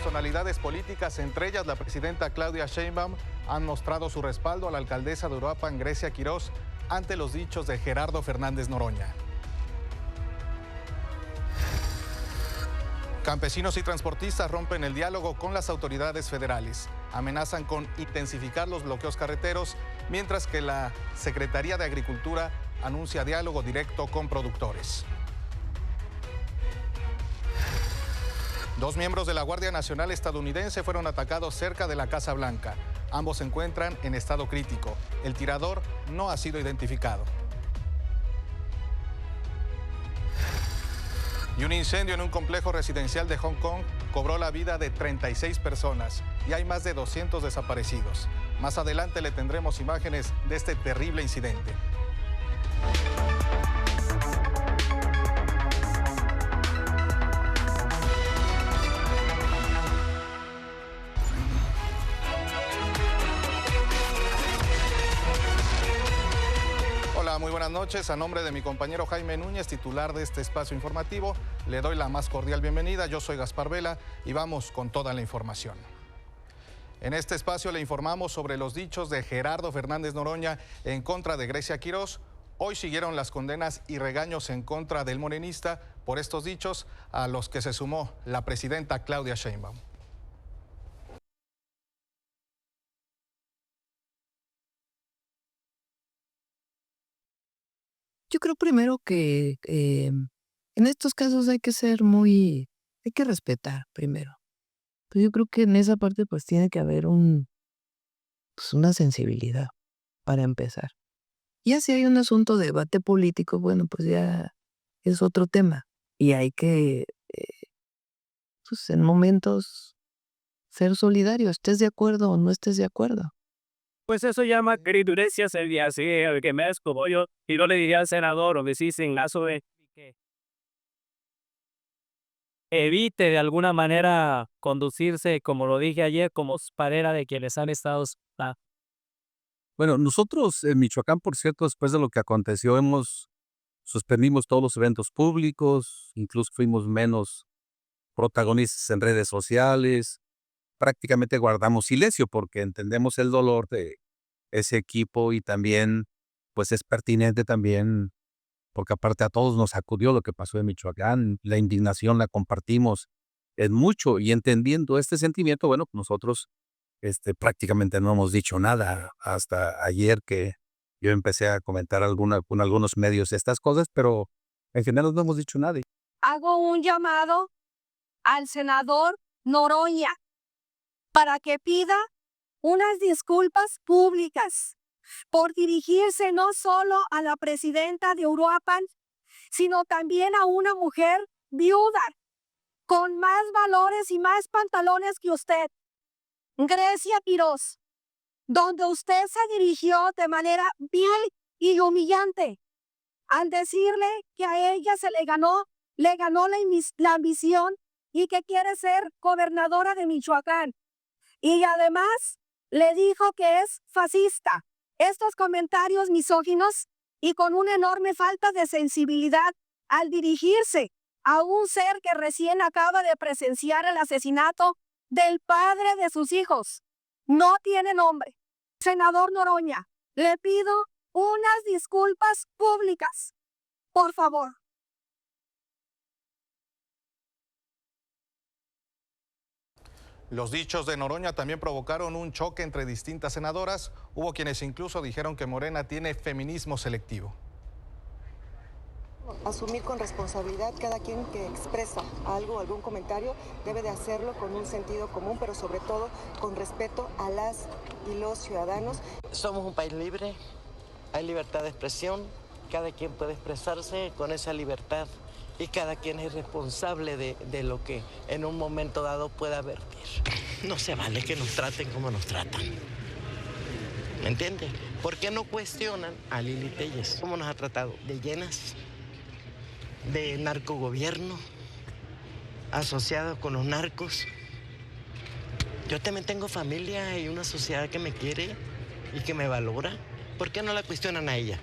personalidades políticas, entre ellas la presidenta Claudia Sheinbaum, han mostrado su respaldo a la alcaldesa de Uruapan, Grecia Quirós, ante los dichos de Gerardo Fernández Noroña. Campesinos y transportistas rompen el diálogo con las autoridades federales. Amenazan con intensificar los bloqueos carreteros, mientras que la Secretaría de Agricultura anuncia diálogo directo con productores. Dos miembros de la Guardia Nacional estadounidense fueron atacados cerca de la Casa Blanca. Ambos se encuentran en estado crítico. El tirador no ha sido identificado. Y un incendio en un complejo residencial de Hong Kong cobró la vida de 36 personas y hay más de 200 desaparecidos. Más adelante le tendremos imágenes de este terrible incidente. Hola, muy buenas noches. A nombre de mi compañero Jaime Núñez, titular de este espacio informativo, le doy la más cordial bienvenida. Yo soy Gaspar Vela y vamos con toda la información. En este espacio le informamos sobre los dichos de Gerardo Fernández Noroña en contra de Grecia Quirós. Hoy siguieron las condenas y regaños en contra del morenista por estos dichos, a los que se sumó la presidenta Claudia Sheinbaum. Yo creo primero que en estos casos hay que respetar primero. Pero yo creo que en esa parte pues tiene que haber una sensibilidad para empezar. Ya si hay un asunto de debate político, bueno, pues ya es otro tema. Y hay que, pues en momentos, ser solidario, estés de acuerdo o no estés de acuerdo. Pues eso llama queridurecia sería así, que me como yo, y no le diría al senador o decís en caso de que evite de alguna manera conducirse, como lo dije ayer, como espadera de quienes han estado. Bueno, nosotros en Michoacán, por cierto, después de lo que aconteció, suspendimos todos los eventos públicos, incluso fuimos menos protagonistas en redes sociales, prácticamente guardamos silencio porque entendemos el dolor de ese equipo y también, pues es pertinente también, porque aparte a todos nos sacudió lo que pasó en Michoacán, la indignación la compartimos en mucho y entendiendo este sentimiento, bueno, nosotros prácticamente no hemos dicho nada hasta ayer que yo empecé a comentar con algunos medios estas cosas, pero en general no hemos dicho nada. Hago un llamado al senador Noroña para que pida unas disculpas públicas por dirigirse no solo a la presidenta de Uruapan, sino también a una mujer viuda con más valores y más pantalones que usted, Grecia Quirós, donde usted se dirigió de manera vil y humillante al decirle que a ella le ganó la ambición y que quiere ser gobernadora de Michoacán. Y además le dijo que es fascista. Estos comentarios misóginos y con una enorme falta de sensibilidad al dirigirse a un ser que recién acaba de presenciar el asesinato del padre de sus hijos. No tiene nombre. Senador Noroña, le pido unas disculpas públicas. Por favor. Los dichos de Noroña también provocaron un choque entre distintas senadoras. Hubo quienes incluso dijeron que Morena tiene feminismo selectivo. Asumir con responsabilidad cada quien que expresa algo, algún comentario, debe de hacerlo con un sentido común, pero sobre todo con respeto a las y los ciudadanos. Somos un país libre, hay libertad de expresión, cada quien puede expresarse con esa libertad y cada quien es responsable de lo que en un momento dado pueda vertir. No se vale que nos traten como nos tratan. ¿Me entiende? ¿Por qué no cuestionan a Lili Telles? ¿Cómo nos ha tratado? De llenas, de narcogobierno, asociado con los narcos. Yo también tengo familia y una sociedad que me quiere y que me valora. ¿Por qué no la cuestionan a ella?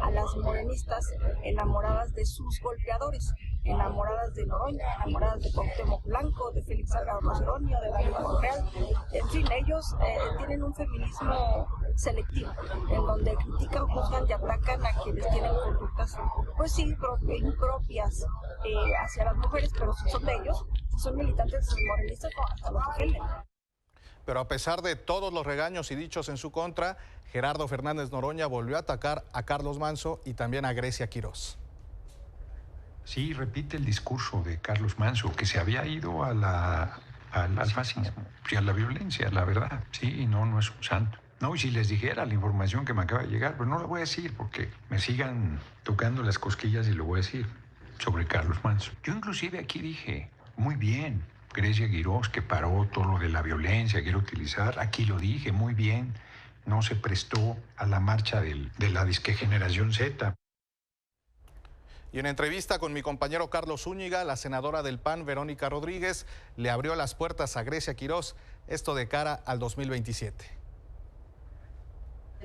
A las morenistas enamoradas de sus golpeadores. enamoradas de Noroña, enamoradas de Cuauhtémoc Blanco, de Félix Salgado Macedonio, de David Monreal. En fin, ellos tienen un feminismo selectivo, en donde critican, juzgan y atacan a quienes tienen conductas, pues sí, impropias hacia las mujeres, pero si son de ellos, son militantes morenistas, hasta los ofenden. Pero a pesar de todos los regaños y dichos en su contra, Gerardo Fernández Noroña volvió a atacar a Carlos Manzo y también a Grecia Quirós. Sí, repite el discurso de Carlos Manzo, que se había ido al fascismo y a la violencia, la verdad. Sí, no es un santo. No, y si les dijera la información que me acaba de llegar, pero no la voy a decir porque me sigan tocando las cosquillas y lo voy a decir sobre Carlos Manzo. Yo inclusive aquí dije, muy bien, Grecia Quirós, que paró todo lo de la violencia, quiere utilizar, aquí lo dije, muy bien, no se prestó a la marcha de la disque generación Z. Y en entrevista con mi compañero Carlos Zúñiga, la senadora del PAN, Verónica Rodríguez, le abrió las puertas a Grecia Quirós, esto de cara al 2027.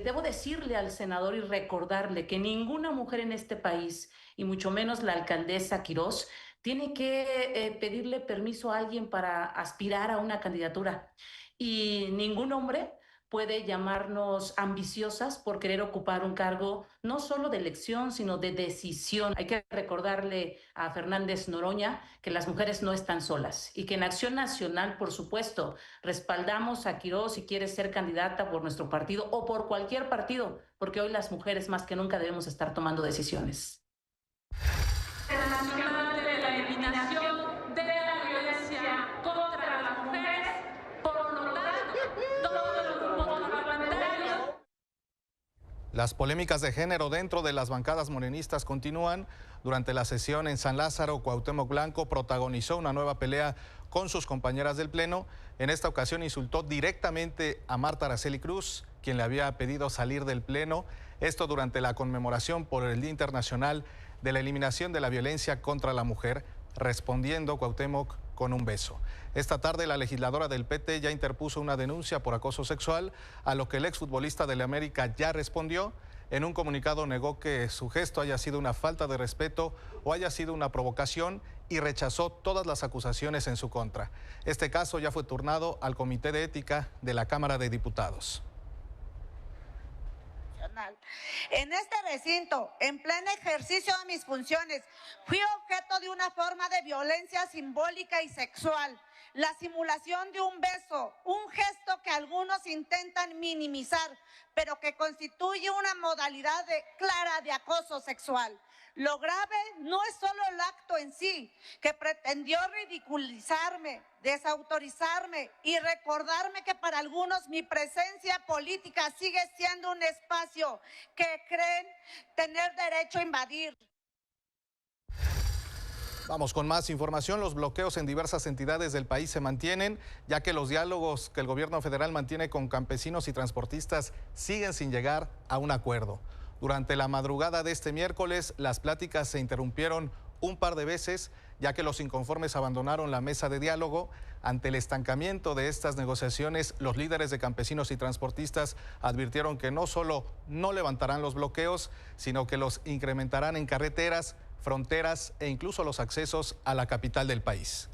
Debo decirle al senador y recordarle que ninguna mujer en este país, y mucho menos la alcaldesa Quirós, tiene que pedirle permiso a alguien para aspirar a una candidatura. Y ningún hombre puede llamarnos ambiciosas por querer ocupar un cargo no solo de elección, sino de decisión. Hay que recordarle a Fernández Noroña que las mujeres no están solas y que en Acción Nacional, por supuesto, respaldamos a Quirós si quiere ser candidata por nuestro partido o por cualquier partido, porque hoy las mujeres más que nunca debemos estar tomando decisiones. Nacional de la eliminación de la violencia contra las mujeres, por lo tanto, todos los grupos parlamentarios. Las polémicas de género dentro de las bancadas morenistas continúan. Durante la sesión en San Lázaro, Cuauhtémoc Blanco protagonizó una nueva pelea con sus compañeras del Pleno. En esta ocasión insultó directamente a Marta Araceli Cruz, quien le había pedido salir del Pleno. Esto durante la conmemoración por el Día Internacional de la Eliminación de la Violencia contra la Mujer, respondiendo Cuauhtémoc con un beso. Esta tarde la legisladora del PT ya interpuso una denuncia por acoso sexual, a lo que el exfutbolista del América ya respondió. En un comunicado negó que su gesto haya sido una falta de respeto o haya sido una provocación y rechazó todas las acusaciones en su contra. Este caso ya fue turnado al Comité de Ética de la Cámara de Diputados. En este recinto, en pleno ejercicio de mis funciones, fui objeto de una forma de violencia simbólica y sexual, la simulación de un beso, un gesto que algunos intentan minimizar, pero que constituye una modalidad clara de acoso sexual. Lo grave no es solo el acto en sí, que pretendió ridiculizarme, desautorizarme y recordarme que para algunos mi presencia política sigue siendo un espacio que creen tener derecho a invadir. Vamos con más información. Los bloqueos en diversas entidades del país se mantienen, ya que los diálogos que el gobierno federal mantiene con campesinos y transportistas siguen sin llegar a un acuerdo. Durante la madrugada de este miércoles, las pláticas se interrumpieron un par de veces, ya que los inconformes abandonaron la mesa de diálogo. Ante el estancamiento de estas negociaciones, los líderes de campesinos y transportistas advirtieron que no solo no levantarán los bloqueos, sino que los incrementarán en carreteras, fronteras e incluso los accesos a la capital del país.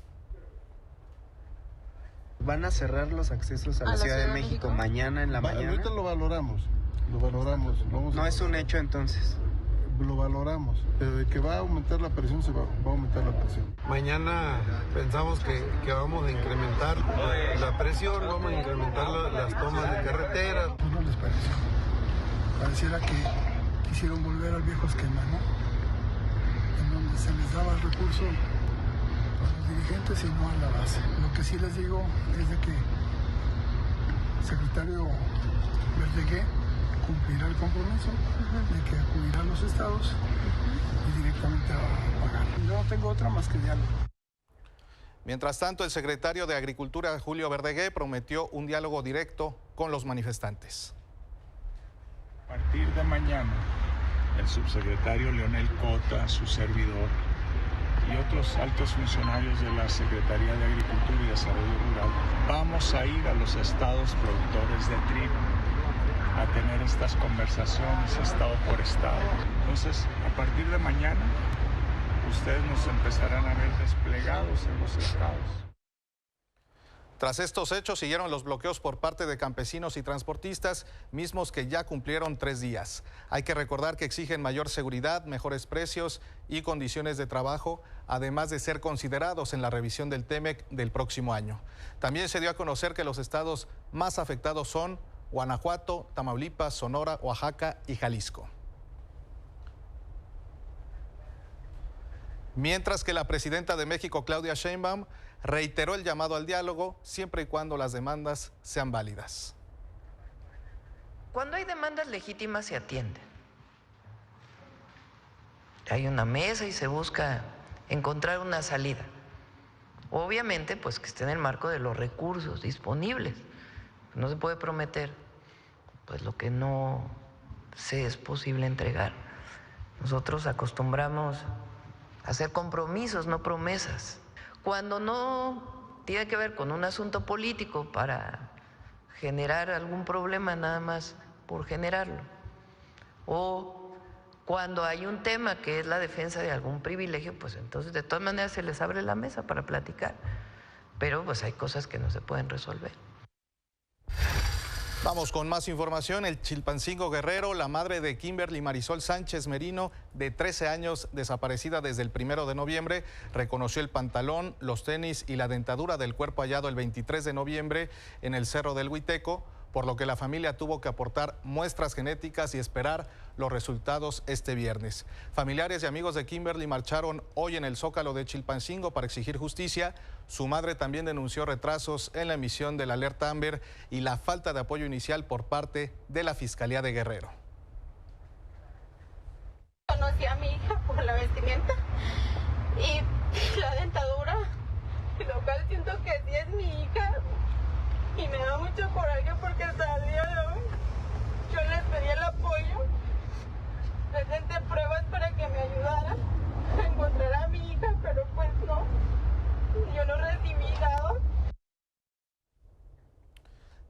¿Van a cerrar los accesos a la Ciudad de México mañana en la mañana? Ahorita lo valoramos. No es un hecho entonces. Lo valoramos, pero de que va a aumentar la presión, va a aumentar la presión. Mañana pensamos que vamos a incrementar la presión, vamos a incrementar las tomas de carretera. ¿No les pareció? Pareciera que quisieron volver al viejo esquema, ¿no? En donde se les daba el recurso a los dirigentes y no a la base. Lo que sí les digo es de que el secretario Verdegué cumplirá el compromiso de que acudirá a los estados y directamente a pagar. Yo no tengo otra más que diálogo. Mientras tanto, el secretario de Agricultura, Julio Verdegué, prometió un diálogo directo con los manifestantes. A partir de mañana, el subsecretario Leonel Cota, su servidor y otros altos funcionarios de la Secretaría de Agricultura y Desarrollo Rural vamos a ir a los estados productores de trigo a tener estas conversaciones estado por estado. Entonces, a partir de mañana ustedes nos empezarán a ver desplegados en los estados. Tras estos hechos siguieron los bloqueos por parte de campesinos y transportistas, mismos que ya cumplieron 3 días. Hay que recordar que exigen mayor seguridad, mejores precios y condiciones de trabajo, además de ser considerados en la revisión del TEMEC del próximo año. También se dio a conocer que los estados más afectados son Guanajuato, Tamaulipas, Sonora, Oaxaca y Jalisco. Mientras que la presidenta de México, Claudia Sheinbaum, reiteró el llamado al diálogo siempre y cuando las demandas sean válidas. Cuando hay demandas legítimas se atienden. Hay una mesa y se busca encontrar una salida. Obviamente, pues que esté en el marco de los recursos disponibles. No se puede prometer pues lo que no se es posible entregar. Nosotros acostumbramos a hacer compromisos, no promesas. Cuando no tiene que ver con un asunto político para generar algún problema nada más por generarlo, o cuando hay un tema que es la defensa de algún privilegio, pues entonces de todas maneras se les abre la mesa para platicar, pero pues hay cosas que no se pueden resolver. Vamos con más información. El Chilpancingo Guerrero, la madre de Kimberly Marisol Sánchez Merino, de 13 años, desaparecida desde el 1 de noviembre, reconoció el pantalón, los tenis y la dentadura del cuerpo hallado el 23 de noviembre en el Cerro del Huiteco, por lo que la familia tuvo que aportar muestras genéticas y esperar los resultados este viernes. Familiares y amigos de Kimberly marcharon hoy en el Zócalo de Chilpancingo para exigir justicia. Su madre también denunció retrasos en la emisión de la alerta Amber y la falta de apoyo inicial por parte de la Fiscalía de Guerrero. Conocí a mi hija por la vestimenta y la dentadura, lo cual siento que sí es mi hija. Y me da mucho coraje porque hasta el día de hoy yo les pedí el apoyo, presenté pruebas para que me ayudaran a encontrar a mi hija, pero pues no, yo no recibí nada.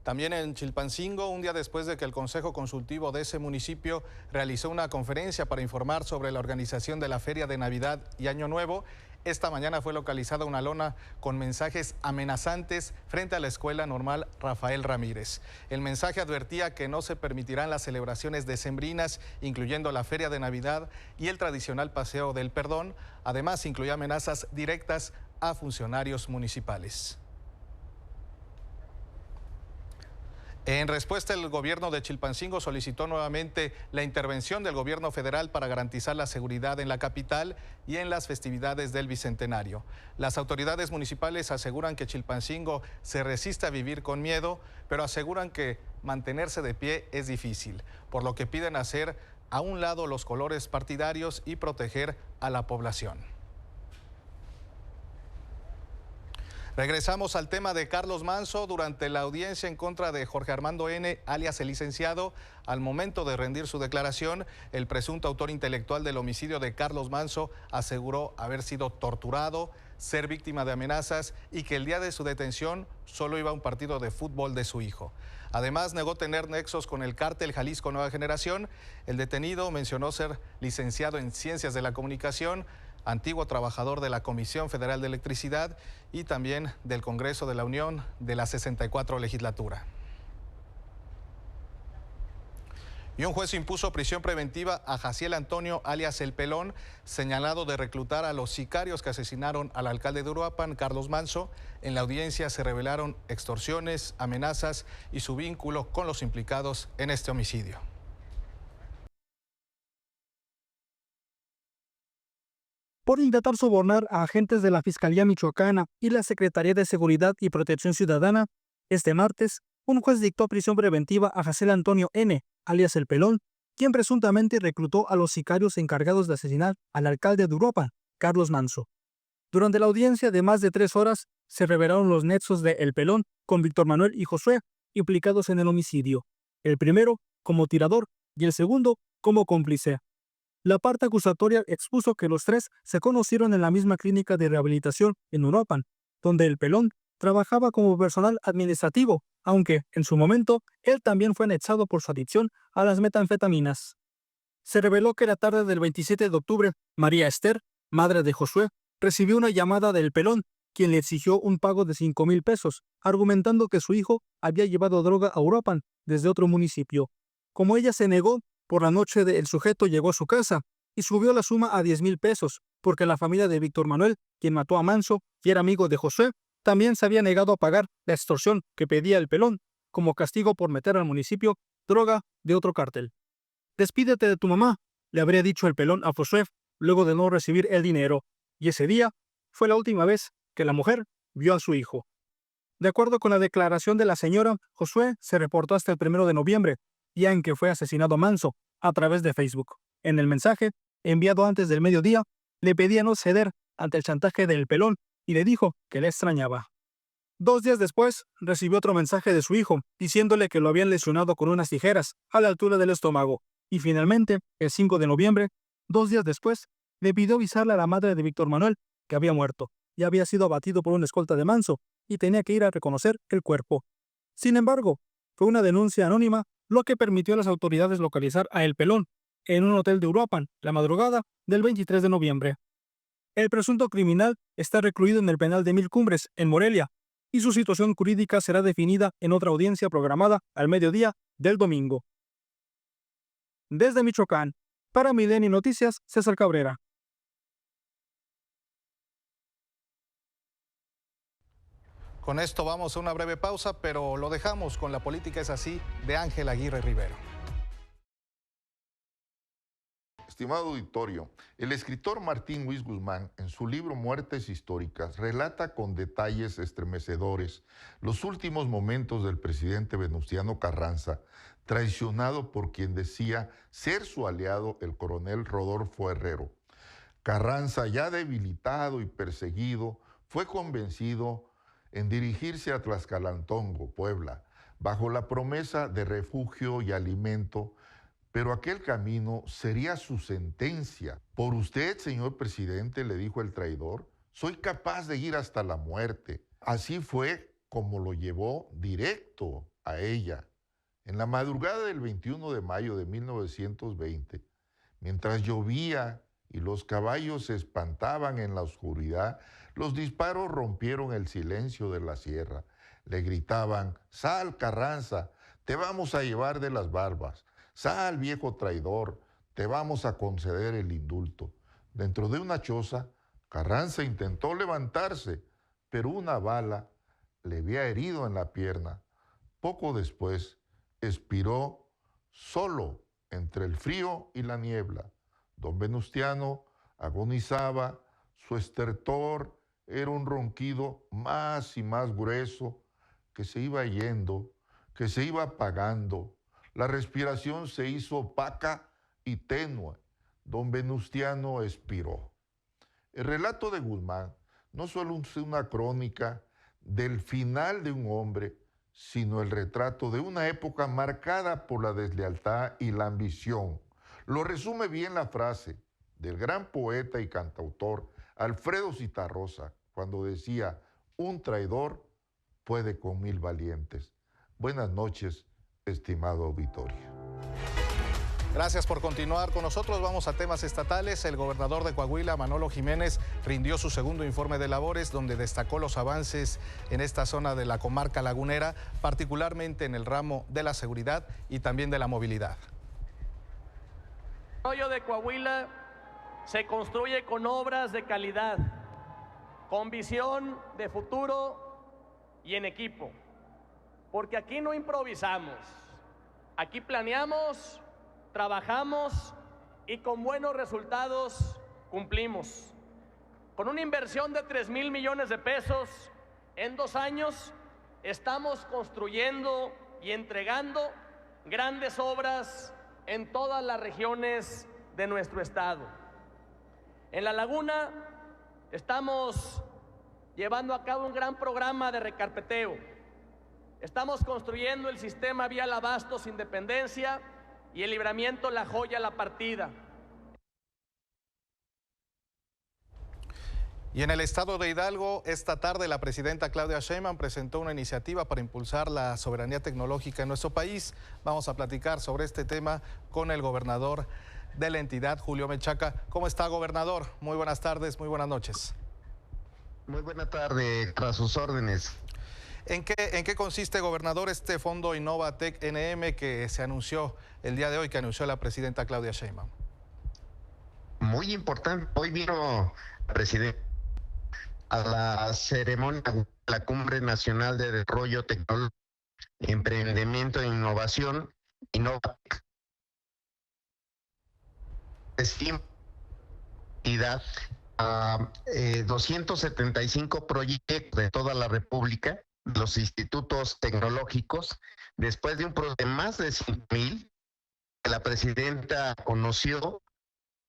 También en Chilpancingo, un día después de que el Consejo Consultivo de ese municipio realizó una conferencia para informar sobre la organización de la Feria de Navidad y Año Nuevo, esta mañana fue localizada una lona con mensajes amenazantes frente a la Escuela Normal Rafael Ramírez. El mensaje advertía que no se permitirán las celebraciones decembrinas, incluyendo la Feria de Navidad y el tradicional Paseo del Perdón. Además, incluía amenazas directas a funcionarios municipales. En respuesta, el gobierno de Chilpancingo solicitó nuevamente la intervención del gobierno federal para garantizar la seguridad en la capital y en las festividades del Bicentenario. Las autoridades municipales aseguran que Chilpancingo se resiste a vivir con miedo, pero aseguran que mantenerse de pie es difícil, por lo que piden hacer a un lado los colores partidarios y proteger a la población. Regresamos al tema de Carlos Manso. Durante la audiencia en contra de Jorge Armando N., alias el licenciado, al momento de rendir su declaración, el presunto autor intelectual del homicidio de Carlos Manso aseguró haber sido torturado, ser víctima de amenazas y que el día de su detención solo iba a un partido de fútbol de su hijo. Además, negó tener nexos con el cártel Jalisco Nueva Generación. El detenido mencionó ser licenciado en Ciencias de la Comunicación, antiguo trabajador de la Comisión Federal de Electricidad y también del Congreso de la Unión de la 64 legislatura. Y un juez impuso prisión preventiva a Jaciel Antonio, alias El Pelón, señalado de reclutar a los sicarios que asesinaron al alcalde de Uruapan, Carlos Manso. En la audiencia se revelaron extorsiones, amenazas y su vínculo con los implicados en este homicidio. Por intentar sobornar a agentes de la Fiscalía Michoacana y la Secretaría de Seguridad y Protección Ciudadana, este martes, un juez dictó prisión preventiva a Jaciel Antonio N., alias El Pelón, quien presuntamente reclutó a los sicarios encargados de asesinar al alcalde de Uruapan, Carlos Manso. Durante la audiencia de más de 3 horas, se revelaron los nexos de El Pelón con Víctor Manuel y Josué, implicados en el homicidio, el primero como tirador y el segundo como cómplice. La parte acusatoria expuso que los 3 se conocieron en la misma clínica de rehabilitación en Uruapan, donde El Pelón trabajaba como personal administrativo, aunque, en su momento, él también fue anexado por su adicción a las metanfetaminas. Se reveló que la tarde del 27 de octubre, María Esther, madre de Josué, recibió una llamada del Pelón, quien le exigió un pago de 5,000 pesos, argumentando que su hijo había llevado droga a Uruapan desde otro municipio. Como ella se negó, por la noche el sujeto llegó a su casa y subió la suma a 10,000 pesos, porque la familia de Víctor Manuel, quien mató a Manso y era amigo de Josué, también se había negado a pagar la extorsión que pedía el Pelón, como castigo por meter al municipio droga de otro cártel. «Despídete de tu mamá», le habría dicho el Pelón a Josué luego de no recibir el dinero, y ese día fue la última vez que la mujer vio a su hijo. De acuerdo con la declaración de la señora, Josué se reportó hasta el 1 de noviembre, día en que fue asesinado Manso, a través de Facebook. En el mensaje, enviado antes del mediodía, le pedía no ceder ante el chantaje del Pelón y le dijo que le extrañaba. 2 días después, recibió otro mensaje de su hijo, diciéndole que lo habían lesionado con unas tijeras a la altura del estómago. Y finalmente, el 5 de noviembre, 2 días después, le pidió avisarle a la madre de Víctor Manuel que había muerto. Ya había sido abatido por una escolta de Manso y tenía que ir a reconocer el cuerpo. Sin embargo, fue una denuncia anónima lo que permitió a las autoridades localizar a El Pelón en un hotel de Uruapan la madrugada del 23 de noviembre. El presunto criminal está recluido en el penal de Mil Cumbres, en Morelia, y su situación jurídica será definida en otra audiencia programada al mediodía del domingo. Desde Michoacán, para Milenio Noticias, César Cabrera. Con esto vamos a una breve pausa, pero lo dejamos con La política es así, de Ángel Aguirre Rivero. Estimado auditorio, el escritor Martín Luis Guzmán, en su libro Muertes Históricas, relata con detalles estremecedores los últimos momentos del presidente Venustiano Carranza, traicionado por quien decía ser su aliado, el coronel Rodolfo Herrero. Carranza, ya debilitado y perseguido, fue convencido en dirigirse a Tlaxcalantongo, Puebla, bajo la promesa de refugio y alimento, pero aquel camino sería su sentencia. Por usted, señor presidente, le dijo el traidor, soy capaz de ir hasta la muerte. Así fue como lo llevó directo a ella. En la madrugada del 21 de mayo de 1920, mientras llovía y los caballos se espantaban en la oscuridad, los disparos rompieron el silencio de la sierra. Le gritaban, «Sal, Carranza, te vamos a llevar de las barbas. Sal, viejo traidor, te vamos a conceder el indulto». Dentro de una choza, Carranza intentó levantarse, pero una bala le había herido en la pierna. Poco después, expiró solo entre el frío y la niebla. Don Venustiano agonizaba, su estertor era un ronquido más y más grueso que se iba yendo, que se iba apagando. La respiración se hizo opaca y tenue. Don Venustiano expiró. El relato de Guzmán no solo es una crónica del final de un hombre, sino el retrato de una época marcada por la deslealtad y la ambición. Lo resume bien la frase del gran poeta y cantautor Alfredo Zitarrosa, cuando decía, un traidor puede con 1000 valientes. Buenas noches, estimado auditorio. Gracias por continuar con nosotros. Vamos a temas estatales. El gobernador de Coahuila, Manolo Jiménez, rindió su segundo informe de labores, donde destacó los avances en esta zona de la comarca lagunera, particularmente en el ramo de la seguridad y también de la movilidad. El desarrollo de Coahuila se construye con obras de calidad, con visión de futuro y en equipo. Porque aquí no improvisamos, aquí planeamos, trabajamos y con buenos resultados cumplimos. Con una inversión de 3,000 millones de pesos en 2 años, estamos construyendo y entregando grandes obras en todas las regiones de nuestro estado. En La Laguna estamos llevando a cabo un gran programa de recarpeteo. Estamos construyendo el sistema vial Abastos Independencia y el libramiento La Joya La Partida. Y en el estado de Hidalgo, esta tarde la presidenta Claudia Sheinbaum presentó una iniciativa para impulsar la soberanía tecnológica en nuestro país. Vamos a platicar sobre este tema con el gobernador de la entidad, Julio Menchaca. ¿Cómo está, gobernador? Muy buenas tardes, muy buenas noches. Muy buena tarde, a sus órdenes. ¿En qué consiste, gobernador, este fondo Innovatec NM que se anunció el día de hoy, que anunció la presidenta Claudia Sheinbaum? Muy importante. Hoy vino la presidenta a la ceremonia de la Cumbre Nacional de Desarrollo Tecnológico, Emprendimiento e Innovación, Innovatec. 275 proyectos de toda la República, los institutos tecnológicos, después de un proceso de más de 5,000 que la presidenta conoció,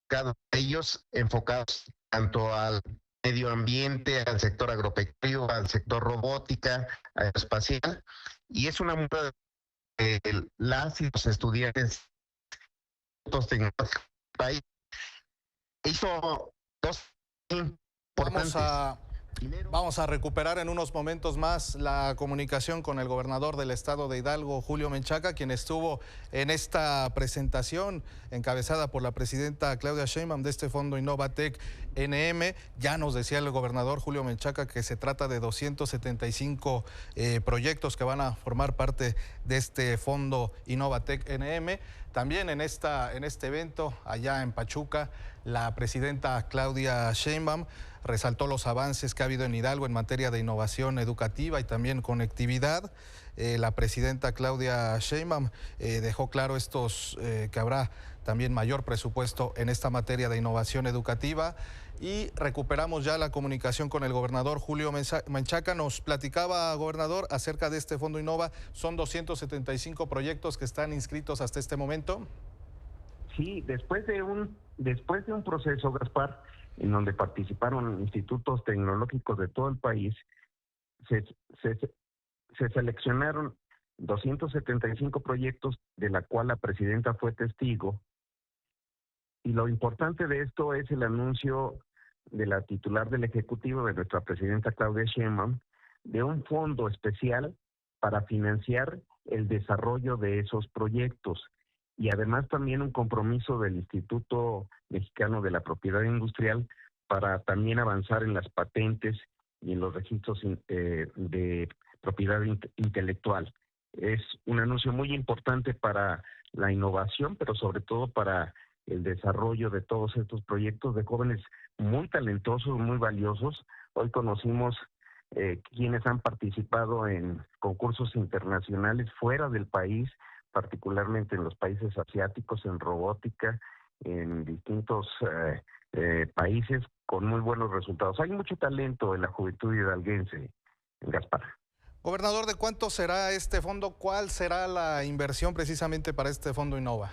cada uno de ellos enfocados tanto al medio ambiente, al sector agropecuario, al sector robótica, aeroespacial, y es una muestra de las y los estudiantes tecnológicos del país. Hizo dos importantes. Vamos a recuperar en unos momentos más la comunicación con el gobernador del estado de Hidalgo, Julio Menchaca, quien estuvo en esta presentación encabezada por la presidenta Claudia Sheinbaum de este fondo Innovatec NM. Ya nos decía el gobernador Julio Menchaca que se trata de 275 proyectos que van a formar parte de este fondo Innovatec NM. También en este evento, allá en Pachuca, la presidenta Claudia Sheinbaum resaltó los avances que ha habido en Hidalgo en materia de innovación educativa y también conectividad. La presidenta Claudia Sheinbaum dejó claro que habrá también mayor presupuesto en esta materia de innovación educativa. Y recuperamos ya la comunicación con el gobernador Julio Menchaca. Nos platicaba, gobernador, acerca de este Fondo Innova. Son 275 proyectos que están inscritos hasta este momento. Sí, después de un proceso, Gaspar, en donde participaron institutos tecnológicos de todo el país, se seleccionaron 275 proyectos, de la cual la presidenta fue testigo. Y lo importante de esto es el anuncio de la titular del Ejecutivo, de nuestra presidenta Claudia Sheinbaum, de un fondo especial para financiar el desarrollo de esos proyectos. Y además también un compromiso del Instituto Mexicano de la Propiedad Industrial para también avanzar en las patentes y en los registros de propiedad intelectual. Es un anuncio muy importante para la innovación, pero sobre todo para el desarrollo de todos estos proyectos de jóvenes muy talentosos, muy valiosos. Hoy conocimos quienes han participado en concursos internacionales fuera del país, particularmente en los países asiáticos, en robótica, en distintos países con muy buenos resultados. Hay mucho talento en la juventud hidalguense, Gaspar. Gobernador, ¿de cuánto será este fondo? ¿Cuál será la inversión precisamente para este Fondo Innova?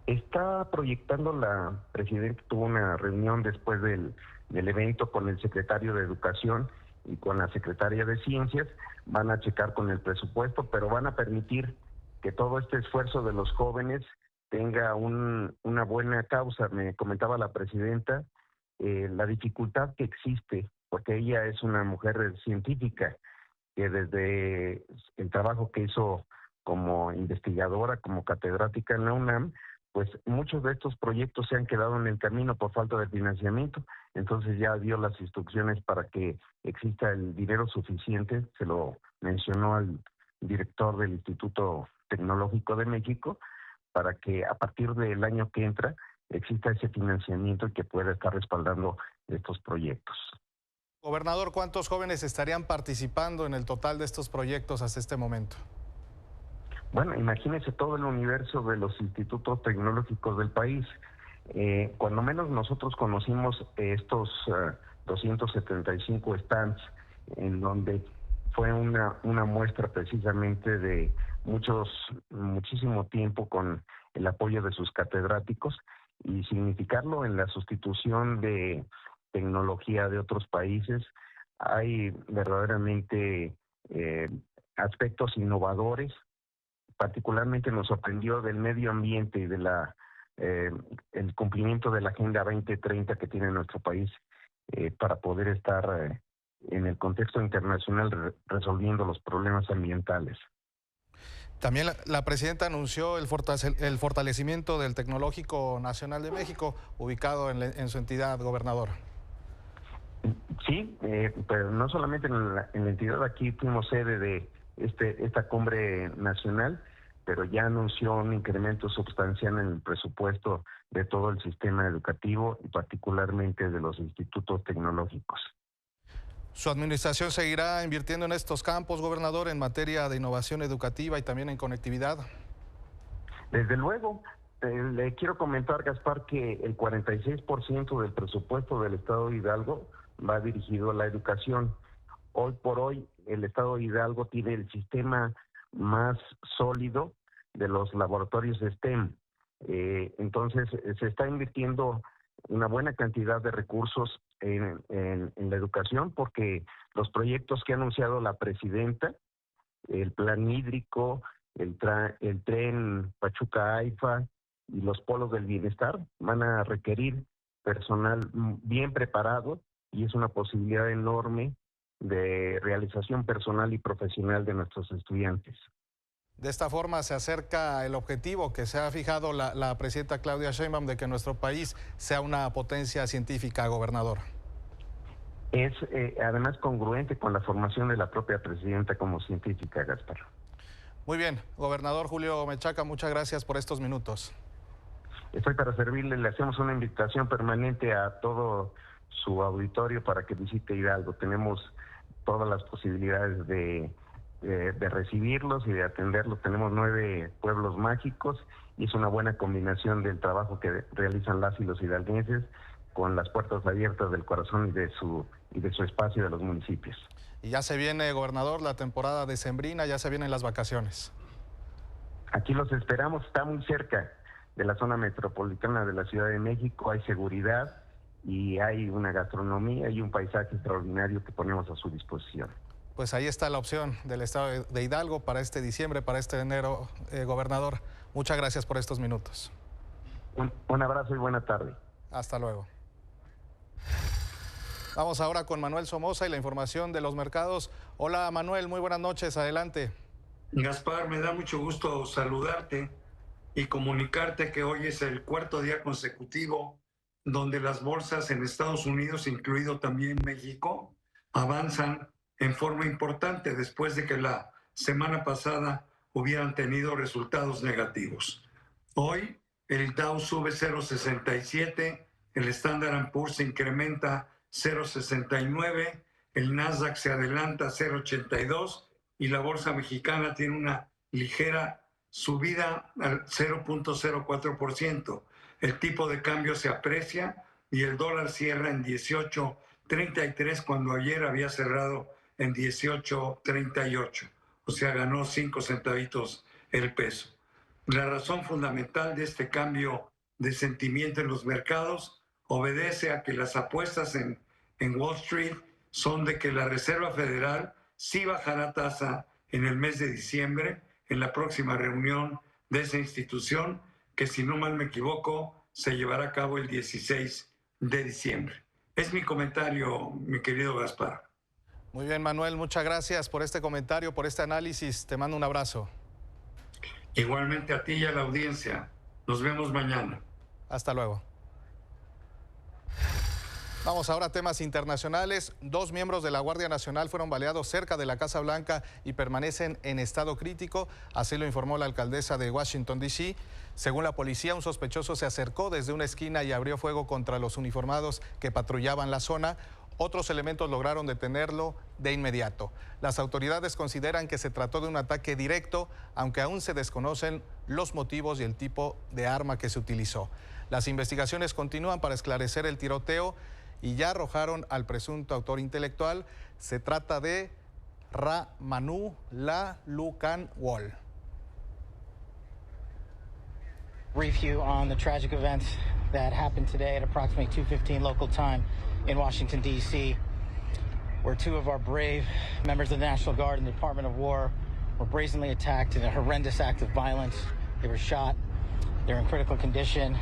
Está proyectando la presidenta, tuvo una reunión después del evento con el secretario de Educación y con la secretaria de Ciencias. Van a checar con el presupuesto, pero van a permitir que todo este esfuerzo de los jóvenes tenga una buena causa. Me comentaba la presidenta la dificultad que existe, porque ella es una mujer científica, que desde el trabajo que hizo como investigadora, como catedrática en la UNAM, pues muchos de estos proyectos se han quedado en el camino por falta de financiamiento. Entonces ya dio las instrucciones para que exista el dinero suficiente, se lo mencionó al director del Instituto Tecnológico de México, para que a partir del año que entra exista ese financiamiento y que pueda estar respaldando estos proyectos. Gobernador, ¿cuántos jóvenes estarían participando en el total de estos proyectos hasta este momento? Bueno, imagínense todo el universo de los institutos tecnológicos del país. Cuando menos nosotros conocimos estos 275 stands, en donde fue una muestra precisamente de muchísimo tiempo con el apoyo de sus catedráticos, y significarlo en la sustitución de tecnología de otros países. Hay verdaderamente aspectos innovadores. Particularmente nos sorprendió del medio ambiente y de el cumplimiento de la Agenda 2030 que tiene nuestro país para poder estar en el contexto internacional resolviendo los problemas ambientales. También la presidenta anunció el fortalecimiento del Tecnológico Nacional de México, ubicado en su entidad, gobernador. Sí, pero no solamente en la entidad, aquí fuimos sede de esta cumbre nacional, pero ya anunció un incremento sustancial en el presupuesto de todo el sistema educativo y particularmente de los institutos tecnológicos. ¿Su administración seguirá invirtiendo en estos campos, gobernador, en materia de innovación educativa y también en conectividad? Desde luego, le quiero comentar, Gaspar, que el 46% del presupuesto del Estado de Hidalgo va dirigido a la educación. Hoy por hoy, el Estado de Hidalgo tiene el sistema más sólido de los laboratorios STEM. Entonces, se está invirtiendo una buena cantidad de recursos en la educación, porque los proyectos que ha anunciado la presidenta, el plan hídrico, el tren Pachuca-Aifa y los polos del bienestar, van a requerir personal bien preparado y es una posibilidad enorme de realización personal y profesional de nuestros estudiantes. De esta forma se acerca el objetivo que se ha fijado la presidenta Claudia Sheinbaum de que nuestro país sea una potencia científica, gobernador. Es además congruente con la formación de la propia presidenta como científica, Gaspar. Muy bien, gobernador Julio Menchaca, muchas gracias por estos minutos. Estoy para servirle, le hacemos una invitación permanente a todo su auditorio para que visite Hidalgo. Tenemos todas las posibilidades de recibirlos y de atenderlos. Tenemos 9 pueblos mágicos y es una buena combinación del trabajo que realizan las y los hidalguenses con las puertas abiertas del corazón y de su espacio de los municipios. Y ya se viene, gobernador, la temporada decembrina, ya se vienen las vacaciones. Aquí los esperamos, está muy cerca de la zona metropolitana de la Ciudad de México, hay seguridad y hay una gastronomía y un paisaje extraordinario que ponemos a su disposición. Pues ahí está la opción del Estado de Hidalgo para este diciembre, para este enero, gobernador. Muchas gracias por estos minutos. Un abrazo y buena tarde. Hasta luego. Vamos ahora con Manuel Somoza y la información de los mercados. Hola Manuel, muy buenas noches, adelante. Gaspar, me da mucho gusto saludarte y comunicarte que hoy es el 4º día consecutivo donde las bolsas en Estados Unidos, incluido también México, avanzan en forma importante después de que la semana pasada hubieran tenido resultados negativos. Hoy el Dow sube 0.67, el Standard & Poor's se incrementa 0.69, el Nasdaq se adelanta 0.82 y la bolsa mexicana tiene una ligera subida al 0.04%. El tipo de cambio se aprecia y el dólar cierra en 18.33 cuando ayer había cerrado en 18.38, o sea, ganó 5 centavitos el peso. La razón fundamental de este cambio de sentimiento en los mercados obedece a que las apuestas en Wall Street son de que la Reserva Federal sí bajará tasa en el mes de diciembre, en la próxima reunión de esa institución, que si no mal me equivoco, se llevará a cabo el 16 de diciembre. Es mi comentario, mi querido Gaspar. Muy bien, Manuel, muchas gracias por este comentario, por este análisis. Te mando un abrazo. Igualmente a ti y a la audiencia. Nos vemos mañana. Hasta luego. Vamos ahora a temas internacionales. 2 miembros de la Guardia Nacional fueron baleados cerca de la Casa Blanca y permanecen en estado crítico. Así lo informó la alcaldesa de Washington, D.C. Según la policía, un sospechoso se acercó desde una esquina y abrió fuego contra los uniformados que patrullaban la zona. Otros elementos lograron detenerlo de inmediato. Las autoridades consideran que se trató de un ataque directo, aunque aún se desconocen los motivos y el tipo de arma que se utilizó. Las investigaciones continúan para esclarecer el tiroteo y ya arrojaron al presunto autor intelectual. Se trata de Ramanu Lalukanwol. Brief you on the tragic events that happened today at approximately 2:15 local time in Washington, D.C., where 2 of our brave members of the National Guard and the Department of War were brazenly attacked in a horrendous act of violence. They were shot. They're in critical condition.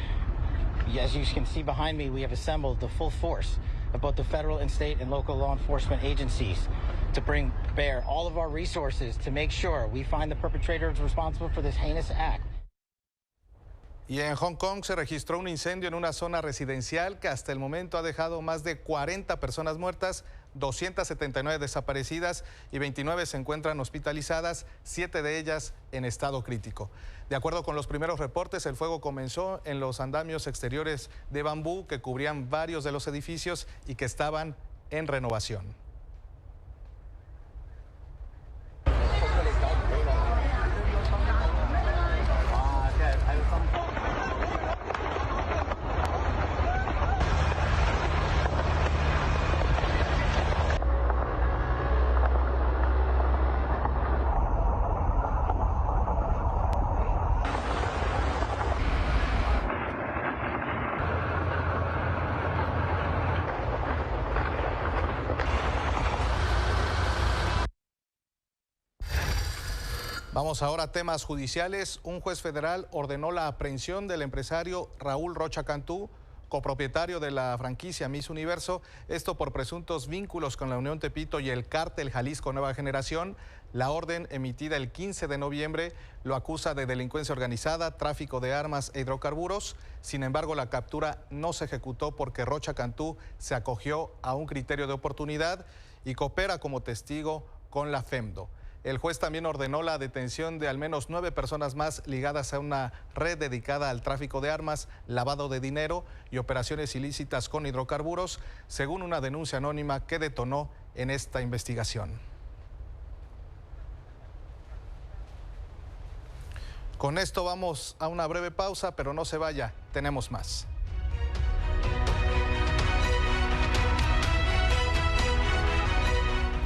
As you can see behind me, we have assembled the full force of both the federal and state and local law enforcement agencies to bring bear all of our resources to make sure we find the perpetrators responsible for this heinous act. Y en Hong Kong se registró un incendio en una zona residencial que hasta el momento ha dejado más de 40 personas muertas, 279 desaparecidas y 29 se encuentran hospitalizadas, 7 de ellas en estado crítico. De acuerdo con los primeros reportes, el fuego comenzó en los andamios exteriores de bambú que cubrían varios de los edificios y que estaban en renovación. Vamos ahora a temas judiciales. Un juez federal ordenó la aprehensión del empresario Raúl Rocha Cantú, copropietario de la franquicia Miss Universo, esto por presuntos vínculos con la Unión Tepito y el Cártel Jalisco Nueva Generación. La orden emitida el 15 de noviembre lo acusa de delincuencia organizada, tráfico de armas e hidrocarburos. Sin embargo, la captura no se ejecutó porque Rocha Cantú se acogió a un criterio de oportunidad y coopera como testigo con la FEMDO. El juez también ordenó la detención de al menos 9 personas más ligadas a una red dedicada al tráfico de armas, lavado de dinero y operaciones ilícitas con hidrocarburos, según una denuncia anónima que detonó en esta investigación. Con esto vamos a una breve pausa, pero no se vaya, tenemos más.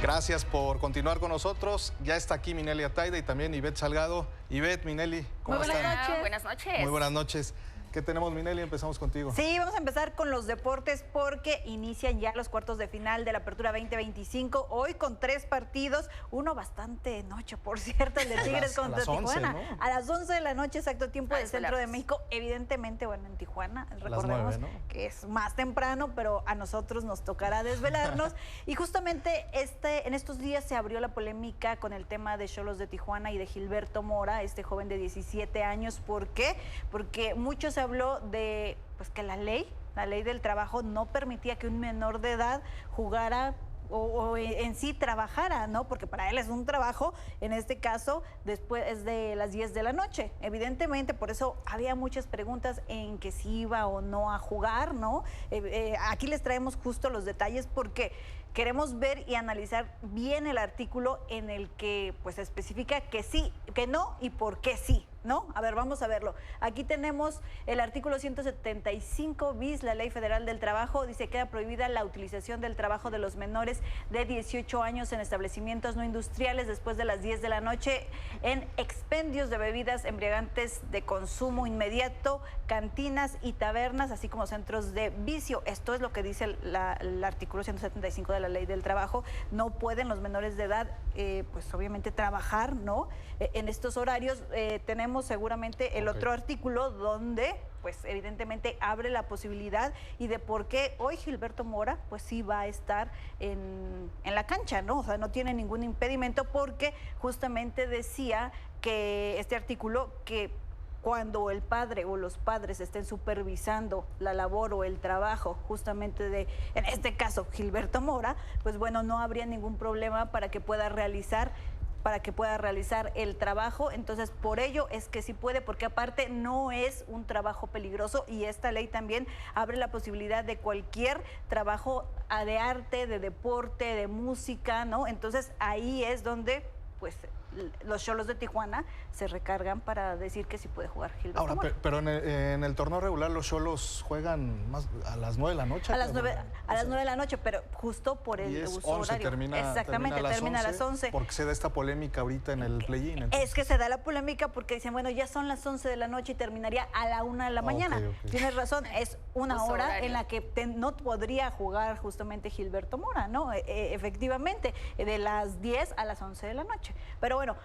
Gracias por continuar con nosotros. Ya está aquí Minelli Ataide y también Ivette Salgado. Ivette, Minelli, ¿cómo están? Buenas noches. Muy buenas noches. ¿Qué tenemos, Minelli? Empezamos contigo. Sí, vamos a empezar con los deportes porque inician ya los cuartos de final de la Apertura 2025. Hoy con 3 partidos, uno bastante noche, por cierto, el de Tigres contra Tijuana. 11, ¿no? A las 11 de la noche, exacto tiempo del centro de México. Evidentemente, bueno, en Tijuana, recordemos 9, ¿no? Que es más temprano, pero a nosotros nos tocará desvelarnos. Y justamente en estos días se abrió la polémica con el tema de Xolos de Tijuana y de Gilberto Mora, este joven de 17 años. ¿Por qué? Porque muchos se habló de pues que la ley del trabajo no permitía que un menor de edad jugara o en sí trabajara, ¿no? Porque para él es un trabajo, en este caso, después de las 10 de la noche. Evidentemente, por eso había muchas preguntas en que si iba o no a jugar, ¿no? Aquí les traemos justo los detalles porque queremos ver y analizar bien el artículo en el que pues especifica que sí, que no y por qué sí, ¿no? A ver, vamos a verlo. Aquí tenemos el artículo 175 bis, la Ley Federal del Trabajo, dice que queda prohibida la utilización del trabajo de los menores de 18 años en establecimientos no industriales después de las 10 de la noche, en expendios de bebidas embriagantes de consumo inmediato, cantinas y tabernas, así como centros de vicio. Esto es lo que dice el artículo 175 de la Ley del Trabajo. No pueden los menores de edad, pues obviamente trabajar, ¿no? En estos horarios tenemos seguramente el otro artículo donde pues evidentemente abre la posibilidad y de por qué hoy Gilberto Mora pues sí va a estar en la cancha, ¿no? O sea, no tiene ningún impedimento porque justamente decía que este artículo que cuando el padre o los padres estén supervisando la labor o el trabajo justamente de, en este caso, Gilberto Mora, pues bueno, no habría ningún problema para que pueda realizar el trabajo. Entonces, por ello es que sí puede, porque aparte no es un trabajo peligroso y esta ley también abre la posibilidad de cualquier trabajo de arte, de deporte, de música, ¿no? Entonces, ahí es donde, pues, los Xolos de Tijuana se recargan para decir que sí puede jugar Gilberto Mora. Ahora, pero en el torneo regular los Xolos juegan más a las 9 de la noche. A las 9 de la noche, pero justo por el uso 11, horario. Exactamente, termina a las 11. Porque se da esta polémica ahorita en el play-in. Es que se da la polémica porque dicen, bueno, ya son las 11 de la noche y terminaría a la 1 de la mañana. Okay. Tienes razón, es una hora horario en la que no podría jugar justamente Gilberto Mora, ¿no? Efectivamente, de las 10 a las 11 de la noche. Pero bueno,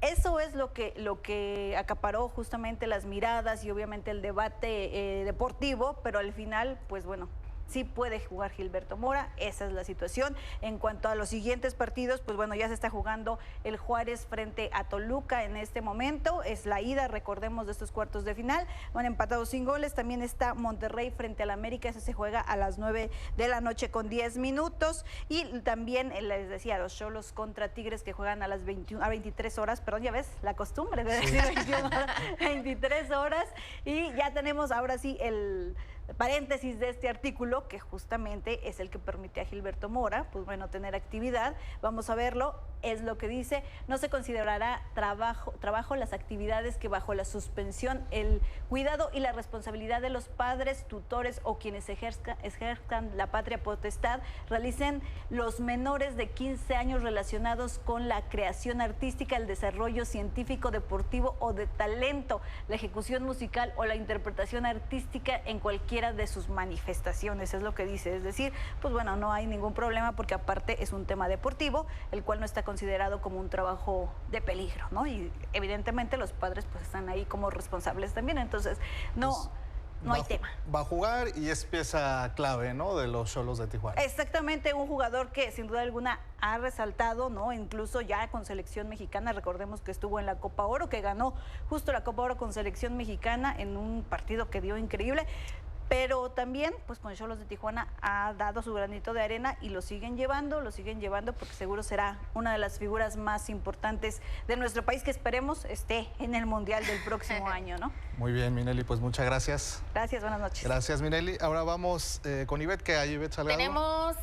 eso es lo que acaparó justamente las miradas y obviamente el debate deportivo, pero al final, pues bueno, sí puede jugar Gilberto Mora, esa es la situación. En cuanto a los siguientes partidos, pues bueno, ya se está jugando el Juárez frente a Toluca en este momento, es la ida, recordemos, de estos cuartos de final, van empatados sin goles. También está Monterrey frente al América, ese se juega a las 9 de la noche con 10 minutos, y también les decía, los Xolos contra Tigres, que juegan a las 23 horas, perdón, ya ves, la costumbre de decir 23 horas, y ya tenemos ahora sí el paréntesis de este artículo, que justamente es el que permite a Gilberto Mora, pues bueno, tener actividad. Vamos a verlo, es lo que dice: no se considerará trabajo las actividades que bajo la suspensión, el cuidado y la responsabilidad de los padres, tutores o quienes ejerzan la patria potestad realicen los menores de 15 años relacionados con la creación artística, el desarrollo científico, deportivo o de talento, la ejecución musical o la interpretación artística en cualquiera de sus manifestaciones, es lo que dice. Es decir, pues bueno, no hay ningún problema, porque aparte es un tema deportivo, el cual no está considerado como un trabajo de peligro, ¿no? Y evidentemente los padres pues están ahí como responsables también, entonces no hay tema. Va a jugar y es pieza clave, ¿no?, de los Xolos de Tijuana. Exactamente, un jugador que sin duda alguna ha resaltado, ¿no?, incluso ya con selección mexicana. Recordemos que estuvo en la Copa Oro, que ganó justo la Copa Oro con selección mexicana en un partido que dio increíble. Pero también, pues con Xolos de Tijuana ha dado su granito de arena y lo siguen llevando porque seguro será una de las figuras más importantes de nuestro país, que esperemos esté en el Mundial del próximo año, ¿no? Muy bien, Minelli, pues muchas gracias. Gracias, buenas noches. Gracias, Minelli. Ahora vamos con Ivette, que hay Ivette Salgado. Tenemos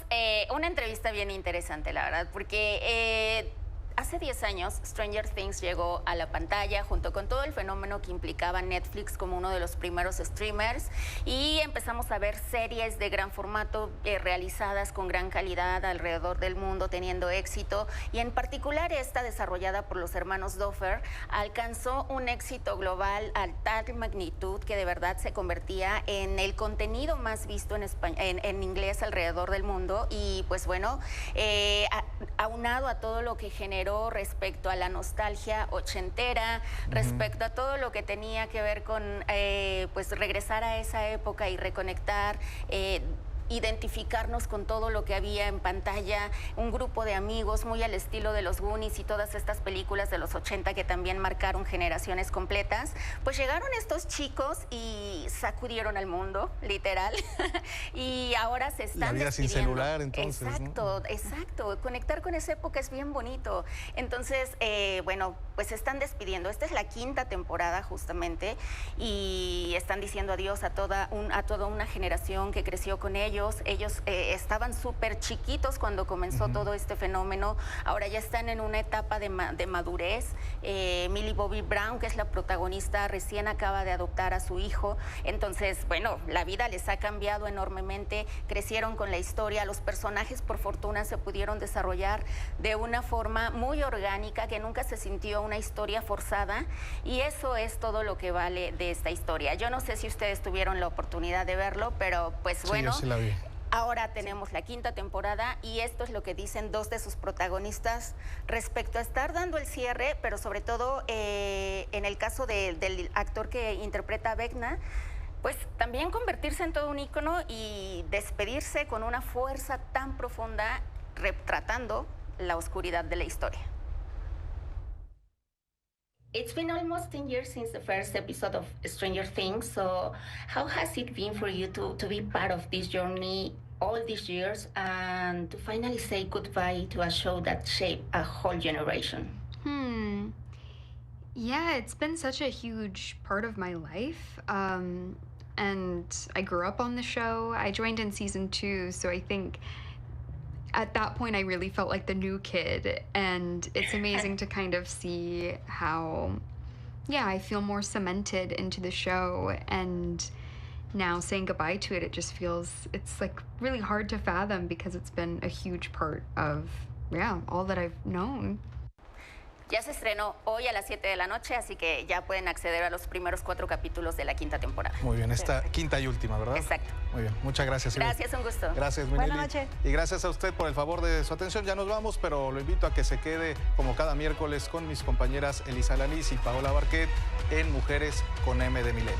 una entrevista bien interesante, la verdad, porque hace 10 años Stranger Things llegó a la pantalla junto con todo el fenómeno que implicaba Netflix como uno de los primeros streamers, y empezamos a ver series de gran formato realizadas con gran calidad alrededor del mundo, teniendo éxito, y en particular esta, desarrollada por los hermanos Duffer, alcanzó un éxito global a tal magnitud que de verdad se convertía en el contenido más visto en inglés alrededor del mundo. Y pues bueno, aunado a todo lo que generó respecto a la nostalgia ochentera, respecto a todo lo que tenía que ver con pues regresar a esa época y reconectar, identificarnos con todo lo que había en pantalla, un grupo de amigos muy al estilo de los Goonies y todas estas películas de los 80 que también marcaron generaciones completas. Pues llegaron estos chicos y sacudieron al mundo, literal, y ahora se están La vida despidiendo. sin celular, entonces, Exacto, ¿no? exacto. Conectar con esa época es bien bonito. Entonces, bueno, pues se están despidiendo. Esta es la 5ª temporada justamente, y están diciendo adiós a toda una generación que creció con ellos. Ellos estaban súper chiquitos cuando comenzó todo este fenómeno. Ahora ya están en una etapa de madurez. Millie Bobby Brown, que es la protagonista, recién acaba de adoptar a su hijo. Entonces, bueno, la vida les ha cambiado enormemente. Crecieron con la historia. Los personajes, por fortuna, se pudieron desarrollar de una forma muy orgánica, que nunca se sintió una historia forzada. Y eso es todo lo que vale de esta historia. Yo no sé si ustedes tuvieron la oportunidad de verlo, pero pues bueno. Sí, yo sí la vi. Ahora tenemos la 5ª temporada, y esto es lo que dicen dos de sus protagonistas respecto a estar dando el cierre, pero sobre todo en el caso del actor que interpreta a Vecna, pues también convertirse en todo un ícono y despedirse con una fuerza tan profunda, retratando la oscuridad de la historia. It's been almost 10 years since the first episode of Stranger Things, so how has it been for you to be part of this journey all these years and to finally say goodbye to a show that shaped a whole generation? Yeah, it's been such a huge part of my life, and I grew up on the show. I joined in season 2, so I think at that point I really felt like the new kid, and it's amazing to kind of see how, yeah, I feel more cemented into the show, and now saying goodbye to it, it just feels, it's like really hard to fathom because it's been a huge part of, yeah, all that I've known. Ya se estrenó hoy a las 7 de la noche, así que ya pueden acceder a los primeros 4 capítulos de la 5ª temporada. Muy bien, esta 5ª y última, ¿verdad? Exacto. Muy bien, muchas gracias. Gracias, un gusto. Gracias, Minelli. Buenas noches. Y gracias a usted por el favor de su atención. Ya nos vamos, pero lo invito a que se quede como cada miércoles con mis compañeras Elisa Laliz y Paola Barquet en Mujeres con M de Milenio.